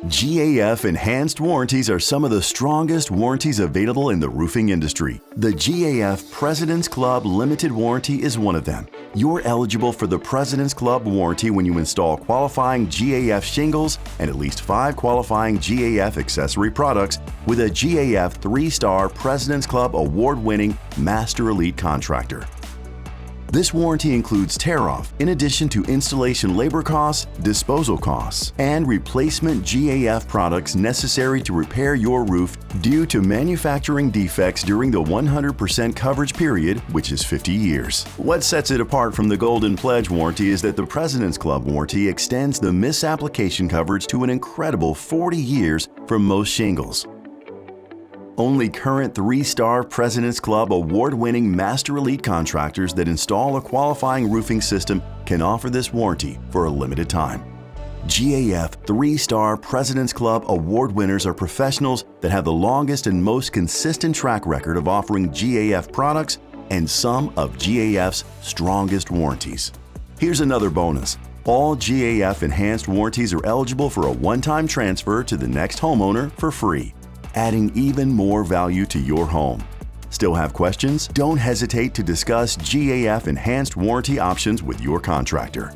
GAF enhanced warranties are some of the strongest warranties available in the roofing industry. The GAF President's Club Limited Warranty is one of them. You're eligible for the President's Club warranty when you install qualifying GAF shingles and at least 5 qualifying GAF accessory products with a GAF 3-star President's Club award-winning Master Elite contractor. This warranty includes tear-off, in addition to installation labor costs, disposal costs, and replacement GAF products necessary to repair your roof due to manufacturing defects during the 100% coverage period, which is 50 years. What sets it apart from the Golden Pledge warranty is that the President's Club warranty extends the misapplication coverage to an incredible 40 years for most shingles. Only current 3-star President's Club award-winning Master Elite contractors that install a qualifying roofing system can offer this warranty for a limited time. GAF 3-star President's Club award winners are professionals that have the longest and most consistent track record of offering GAF products and some of GAF's strongest warranties. Here's another bonus. All GAF enhanced warranties are eligible for a one-time transfer to the next homeowner for free, adding even more value to your home. Still have questions? Don't hesitate to discuss GAF enhanced warranty options with your contractor.